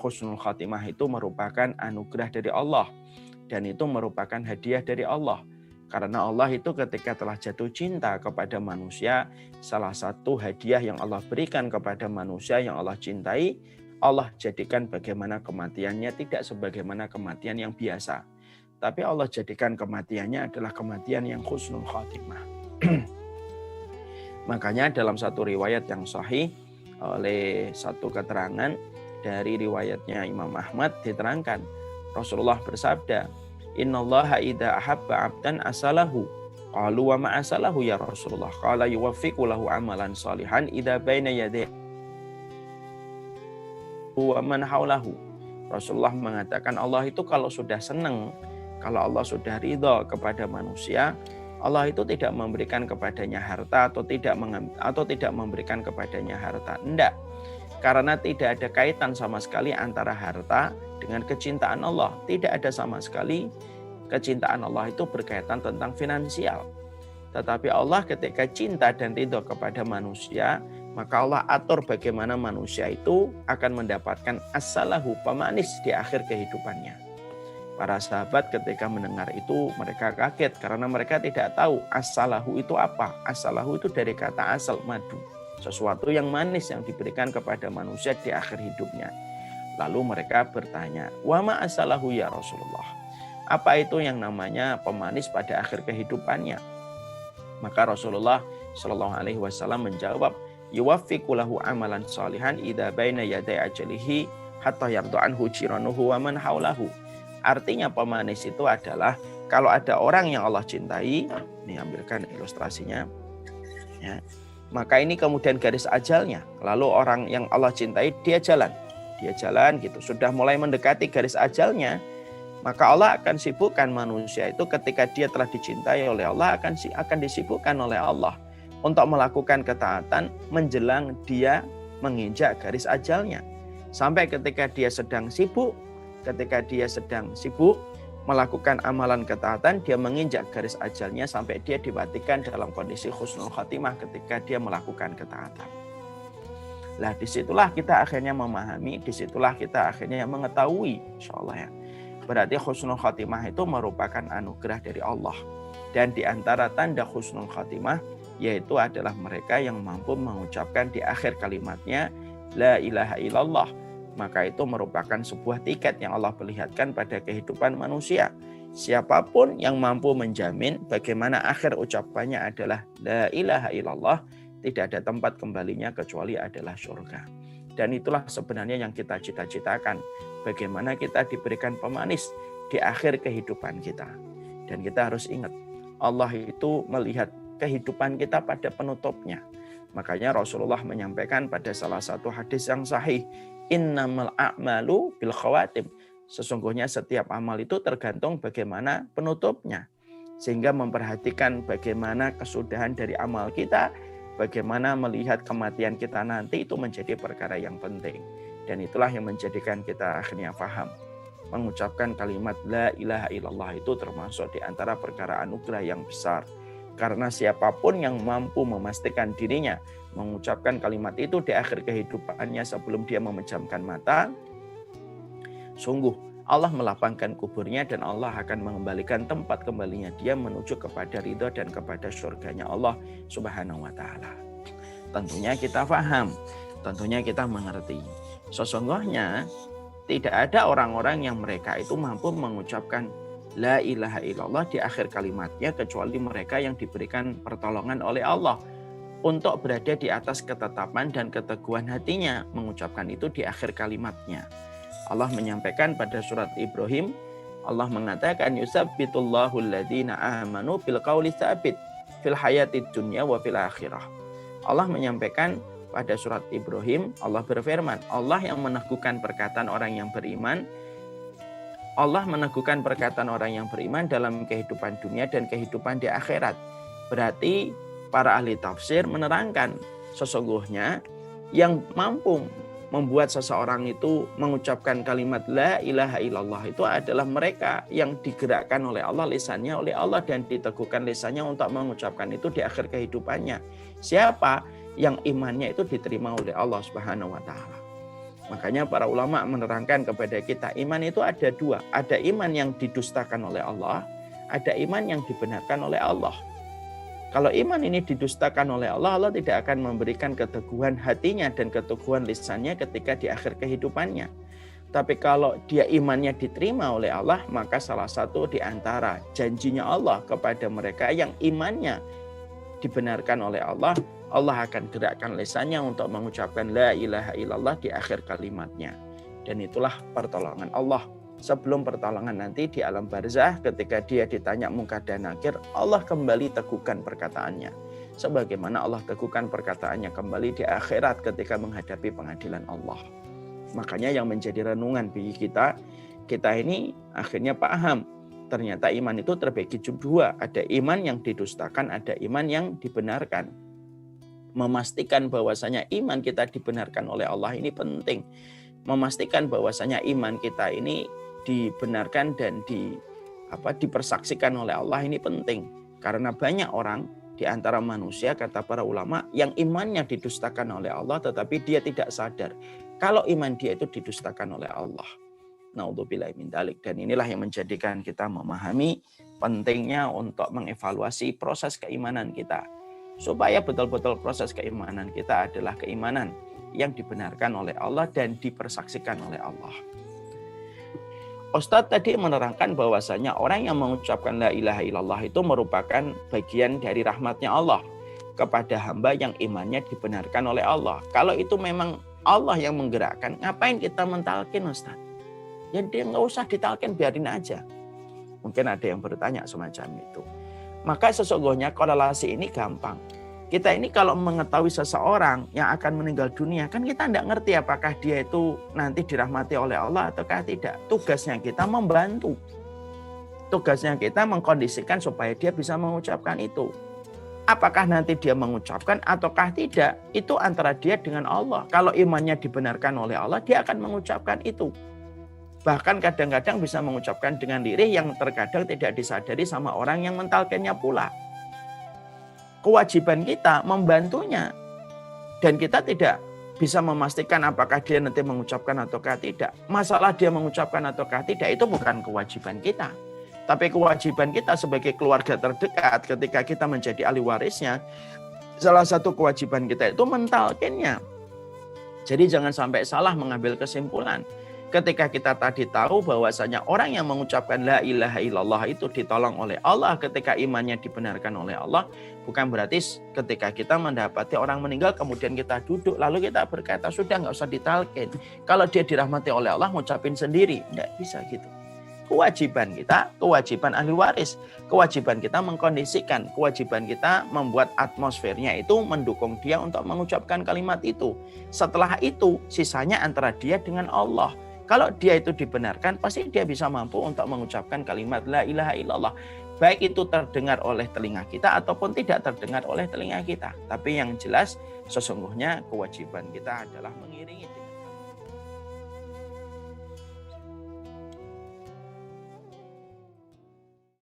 husnul khatimah itu merupakan anugerah dari Allah. Dan itu merupakan hadiah dari Allah. Karena Allah itu ketika telah jatuh cinta kepada manusia, salah satu hadiah yang Allah berikan kepada manusia yang Allah cintai, Allah jadikan bagaimana kematiannya tidak sebagaimana kematian yang biasa. Tapi Allah jadikan kematiannya adalah kematian yang husnul khatimah. Makanya dalam satu riwayat yang sahih, oleh satu keterangan dari riwayatnya Imam Ahmad diterangkan, Rasulullah bersabda, Innallaha idza ahabba 'abdan asalahu. Qalu wa ma asalahu ya Rasulullah? Qala yuwaffiqu lahu amalan salihan idza baina yadayhi wa man haulahu. Rasulullah mengatakan Allah itu kalau sudah senang, kalau Allah sudah ridha kepada manusia, Allah itu tidak memberikan kepadanya harta atau tidak memberikan kepadanya harta. Enggak. Karena tidak ada kaitan sama sekali antara harta dengan kecintaan Allah. Tidak ada sama sekali kecintaan Allah itu berkaitan tentang finansial. Tetapi Allah ketika cinta dan ridho kepada manusia, maka Allah atur bagaimana manusia itu akan mendapatkan as-salahu, pemanis di akhir kehidupannya. Para sahabat ketika mendengar itu mereka kaget karena mereka tidak tahu as-salahu itu apa. As-salahu itu dari kata asal, madu. Sesuatu yang manis yang diberikan kepada manusia di akhir hidupnya. Lalu mereka bertanya, wa ma asalahu ya Rasulullah? Apa itu yang namanya pemanis pada akhir kehidupannya? Maka Rasulullah Shallallahu Alaihi Wasallam menjawab, yuwaffiqu lahu amalan salihan idza baina yaday ajalihi hatta yardu anhu jiranuhu wa man haulahu. Artinya pemanis itu adalah kalau ada orang yang Allah cintai, ini ambilkan ilustrasinya, ya. Maka ini kemudian garis ajalnya. Lalu orang yang Allah cintai dia jalan gitu. Sudah mulai mendekati garis ajalnya. Maka Allah akan sibukkan manusia itu ketika dia telah dicintai oleh Allah akan disibukkan oleh Allah untuk melakukan ketaatan menjelang dia menginjak garis ajalnya. Sampai ketika dia sedang sibuk melakukan amalan ketaatan, dia menginjak garis ajalnya sampai dia dimatikan dalam kondisi husnul khatimah ketika dia melakukan ketaatan. Nah, disitulah kita akhirnya memahami, disitulah kita akhirnya mengetahui, insyaallah ya. Berarti husnul khatimah itu merupakan anugerah dari Allah. Dan di antara tanda husnul khatimah yaitu adalah mereka yang mampu mengucapkan di akhir kalimatnya la ilaha illallah. Maka itu merupakan sebuah tiket yang Allah perlihatkan pada kehidupan manusia. Siapapun yang mampu menjamin bagaimana akhir ucapannya adalah la ilaha illallah, tidak ada tempat kembalinya kecuali adalah surga. Dan itulah sebenarnya yang kita cita-citakan. Bagaimana kita diberikan pemanis di akhir kehidupan kita. Dan kita harus ingat, Allah itu melihat kehidupan kita pada penutupnya. Makanya Rasulullah menyampaikan pada salah satu hadis yang sahih, innamal a'malu bil khawatim. Sesungguhnya setiap amal itu tergantung bagaimana penutupnya. Sehingga memperhatikan bagaimana kesudahan dari amal kita, bagaimana melihat kematian kita nanti itu menjadi perkara yang penting. Dan itulah yang menjadikan kita akhirnya paham. Mengucapkan kalimat la ilaha illallah itu termasuk di antara perkara anugerah yang besar. Karena siapapun yang mampu memastikan dirinya mengucapkan kalimat itu di akhir kehidupannya sebelum dia memejamkan mata, sungguh Allah melapangkan kuburnya dan Allah akan mengembalikan tempat kembalinya dia menuju kepada ridho dan kepada surganya Allah Subhanahu wa ta'ala. Tentunya kita paham, tentunya kita mengerti. Sesungguhnya tidak ada orang-orang yang mereka itu mampu mengucapkan la ilaha illallah di akhir kalimatnya kecuali mereka yang diberikan pertolongan oleh Allah untuk berada di atas ketetapan dan keteguhan hatinya mengucapkan itu di akhir kalimatnya. Allah menyampaikan pada surat Ibrahim, Allah mengatakan yusabbitullahu alladhina amanu bil qawli tsabit fil hayatid dunya wa fil akhirah. Allah menyampaikan pada surat Ibrahim, Allah berfirman, Allah yang meneguhkan perkataan orang yang beriman. Allah meneguhkan perkataan orang yang beriman dalam kehidupan dunia dan kehidupan di akhirat. Berarti para ahli tafsir menerangkan sesungguhnya yang mampu membuat seseorang itu mengucapkan kalimat la ilaha illallah itu adalah mereka yang digerakkan oleh Allah, lisannya oleh Allah dan diteguhkan lisannya untuk mengucapkan itu di akhir kehidupannya. Siapa yang imannya itu diterima oleh Allah Subhanahu wa taala. Makanya para ulama menerangkan kepada kita, iman itu ada dua. Ada iman yang didustakan oleh Allah, ada iman yang dibenarkan oleh Allah. Kalau iman ini didustakan oleh Allah, Allah tidak akan memberikan keteguhan hatinya dan keteguhan lisannya ketika di akhir kehidupannya. Tapi kalau dia imannya diterima oleh Allah, maka salah satu di antara janjinya Allah kepada mereka yang imannya dibenarkan oleh Allah, Allah akan gerakkan lisannya untuk mengucapkan la ilaha illallah di akhir kalimatnya. Dan itulah pertolongan Allah. Sebelum pertolongan nanti di alam barzah, ketika dia ditanya Munkar dan Nakir, Allah kembali teguhkan perkataannya. Sebagaimana Allah teguhkan perkataannya kembali di akhirat ketika menghadapi pengadilan Allah. Makanya yang menjadi renungan bagi kita ini akhirnya paham. Ternyata iman itu terbagi dua. Ada iman yang didustakan, ada iman yang dibenarkan. Memastikan bahwasanya iman kita dibenarkan oleh Allah ini penting. Memastikan bahwasanya iman kita ini dibenarkan dan dipersaksikan oleh Allah ini penting. Karena banyak orang di antara manusia, kata para ulama, yang imannya didustakan oleh Allah tetapi dia tidak sadar kalau iman dia itu didustakan oleh Allah. Naudzubillahi min dzalik. Dan inilah yang menjadikan kita memahami pentingnya untuk mengevaluasi proses keimanan kita. Supaya betul-betul proses keimanan kita adalah keimanan yang dibenarkan oleh Allah dan dipersaksikan oleh Allah. Ustadz tadi menerangkan bahwasanya orang yang mengucapkan la ilaha illallah itu merupakan bagian dari rahmatnya Allah kepada hamba yang imannya dibenarkan oleh Allah. Kalau itu memang Allah yang menggerakkan, ngapain kita mentalkin, Ustadz? Ya dia nggak usah ditalkin, biarin aja. Mungkin ada yang bertanya semacam itu. Maka sesungguhnya korelasi ini gampang. Kita ini kalau mengetahui seseorang yang akan meninggal dunia, kan kita tidak ngerti apakah dia itu nanti dirahmati oleh Allah ataukah tidak. Tugasnya kita membantu. Tugasnya kita mengkondisikan supaya dia bisa mengucapkan itu. Apakah nanti dia mengucapkan ataukah tidak, itu antara dia dengan Allah. Kalau imannya dibenarkan oleh Allah, dia akan mengucapkan itu. Bahkan kadang-kadang bisa mengucapkan dengan lirih yang terkadang tidak disadari sama orang yang mentalkinnya pula. Kewajiban kita membantunya. Dan kita tidak bisa memastikan apakah dia nanti mengucapkan ataukah tidak. Masalah dia mengucapkan ataukah tidak itu bukan kewajiban kita. Tapi kewajiban kita sebagai keluarga terdekat ketika kita menjadi ahli warisnya, salah satu kewajiban kita itu mentalkinnya. Jadi jangan sampai salah mengambil kesimpulan. Ketika kita tadi tahu bahwasanya orang yang mengucapkan la ilaha illallah itu ditolong oleh Allah ketika imannya dibenarkan oleh Allah, bukan berarti ketika kita mendapati orang meninggal kemudian kita duduk lalu kita berkata sudah nggak usah ditalkin. Kalau dia dirahmati oleh Allah ngucapin sendiri, nggak bisa gitu. Kewajiban kita, kewajiban ahli waris, kewajiban kita mengkondisikan, kewajiban kita membuat atmosfernya itu mendukung dia untuk mengucapkan kalimat itu. Setelah itu sisanya antara dia dengan Allah. Kalau dia itu dibenarkan, pasti dia bisa mampu untuk mengucapkan kalimat la ilaha illallah. Baik itu terdengar oleh telinga kita ataupun tidak terdengar oleh telinga kita. Tapi yang jelas sesungguhnya kewajiban kita adalah mengiringi